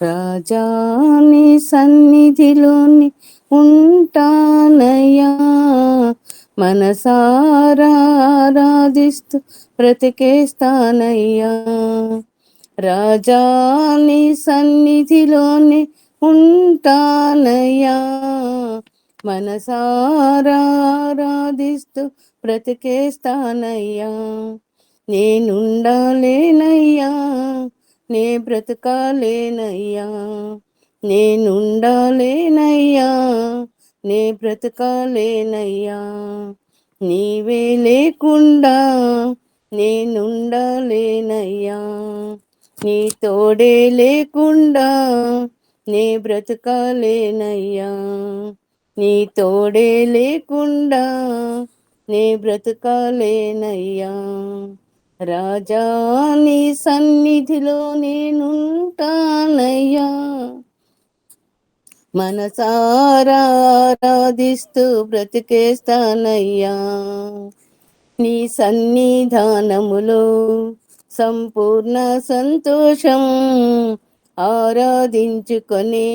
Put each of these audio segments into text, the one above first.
రాజాని సన్నిధిలోని ఉంటానయ్యా, మనసారా ఆరాధిస్తూ బ్రతికేస్తానయ్యా. రాజాని సన్నిధిలోని ఉంటానయ్యా, మనసారా ఆరాధిస్తూ బ్రతికేస్తానయ్యా. నేనుండాలేనయ్యా, నే బ్రతకాలేనయ్యా. నేనుండాలేనయ్యా, నే బ్రతకాలేనయ్యా. నీవే లేకుండా నేనుండాలేనయ్యా. నీ తోడే లేకుండా నే బ్రతకాలేనయ్యా. నీ తోడే లేకుండా నే బ్రతకాలేనయ్యా. రాజా నీ సన్నిధిలో నేనుంటానయ్యా, మనసారా ఆరాధిస్తూ బ్రతికేస్తానయ్యా. నీ సన్నిధానములో సంపూర్ణ సంతోషం, ఆరాధించుకొని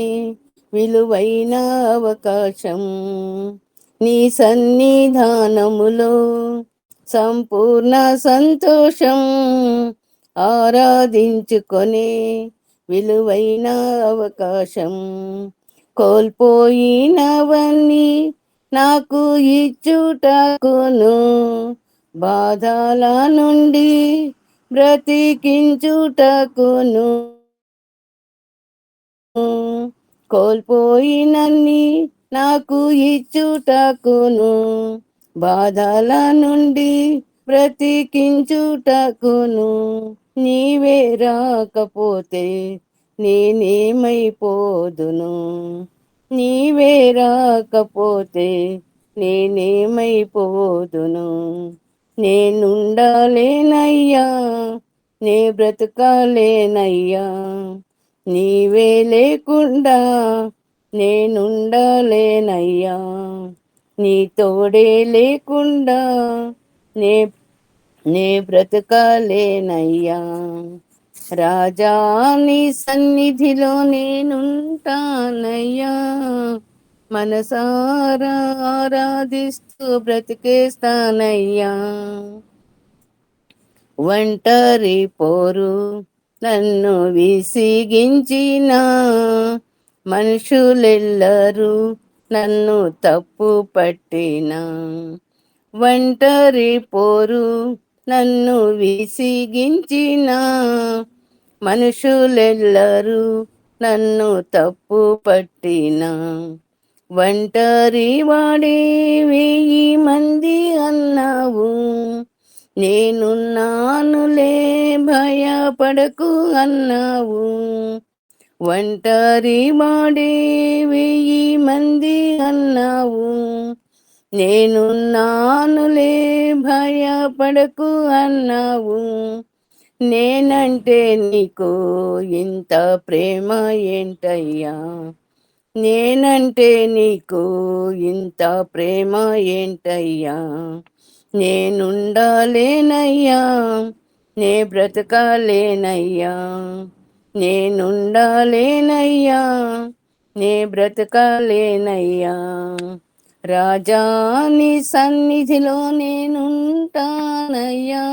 విలువైన అవకాశం. నీ సన్నిధానములో సంపూర్ణ సంతోషం, ఆరాధించుకొని విలువైన అవకాశం. కోల్పోయినవన్నీ నాకు ఇచ్చుటకును, బాధల నుండి బ్రతికించుటకును. కోల్పోయినన్ని నాకు ఇచ్చుటకును, బాధల నుండి బ్రతికించుటకును. నీవే రాకపోతే నేనేమైపోదును, నీవే రాకపోతే నేనేమైపోదును. నేనుండాలేనయ్యా, నే బ్రతకాలేనయ్యా. నీవే లేకుండా నేనుండాలేనయ్యా. నీ తోడే లేకుండా నే నే బ్రతకాలేనయ్యా. రాజా నీ సన్నిధిలో నేనుంటానయ్యా, మనసారా ఆరాధిస్తూ బ్రతికేస్తానయ్యా. ఒంటరి పోరు నన్ను విసిగించిన మనుషులెల్లరూ నన్ను తప్పు పట్టిన, ఒంటరి పోరు నన్ను విసిగించిన మనుషులెల్లరూ నన్ను తప్పు పట్టిన, ఒంటరి వాడే 1000 మంది అన్నావు, నేనున్నానులే భయపడకు అన్నావు. ఒంటరి వాడే 1000 మంది అన్నావు, నేనున్నానులే భయపడకు అన్నావు. నేనంటే నీకు ఇంత ప్రేమ ఏంటయ్యా, నేనంటే నీకు ఇంత ప్రేమ ఏంటయ్యా. నేనుండాలేనయ్యా, నే బ్రతకాలేనయ్యా. నేనుండాలేనయ్యా, నే బ్రతకాలేనయ్యా. రాజా నీ సన్నిధిలో నేనుంటానయ్యా,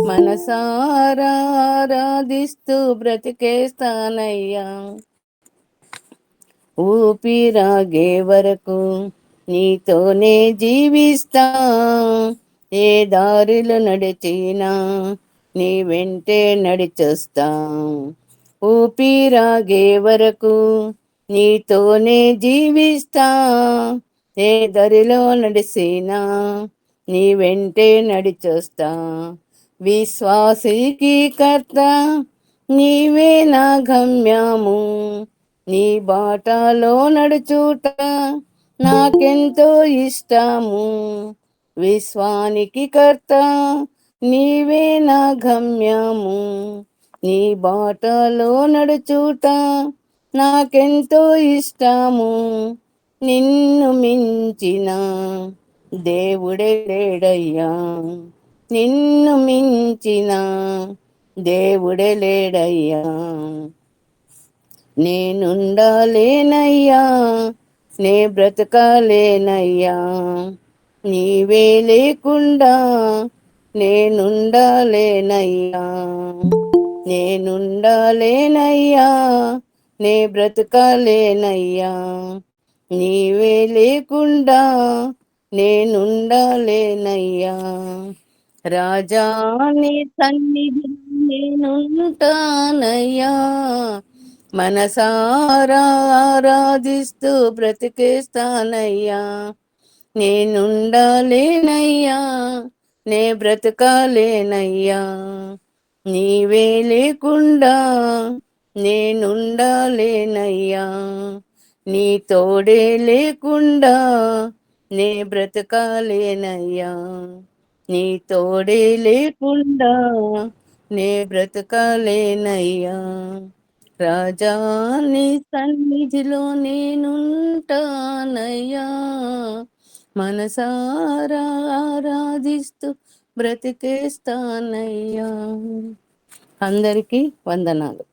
మనసారా ఆరాధిస్తూ బ్రతికేస్తానయ్యా. ఊపిరాగే వరకు నీతోనే జీవిస్తా, ఏ దారిలో నడిచినా నీ వెంటే నడిచొస్తా. ఊపిరాగే వరకు నీతోనే జీవిస్తా, ఏ దారిలో నడిసినా నీ వెంటే నడిచొస్తా. విశ్వాసికి కర్త నీవే నా గమ్యము, నీ బాటలో నడుచుట నాకెంతో ఇష్టము. విశ్వానికి కర్త నీవే నా గమ్యము, నీ బాటలో నడుచుట నాకెంతో ఇష్టము. నిన్ను మించిన దేవుడే లేడయ్యా, నిన్ను మించిన దేవుడే లేడయ్యా. నేనుండాలేనయ్యా, నే బ్రతకాలేనయ్యా, నీవే లేకుండా నేనుండాలేనయ్యా, నేనుండాలేనయ్యా, నే బ్రతకాలేనయ్యా, నీవే లేకుండా నేనుండాలేనయ్యా. రాజా నీ సన్నిధి నేనుంటానయ్యా, మనసారా ఆరాధిస్తూ బ్రతికేస్తానయ్యా, నేనుండాలేనయ్యా, నే బ్రతకాలేనయ్యా, నీవే లేకుండా నేనుండాలేనయ్యా, నీ తోడే లేకుండా నే బ్రతకాలేనయ్యా, నీ తోడే లేకుండా నే బ్రతకాలేనయ్యా. రాజా నీ సన్నిధిలో నేనుంటానయ్యా, మనసారా ఆరాధిస్తూ బ్రతికేస్తానయ్యా. అందరికీ వందనాలు.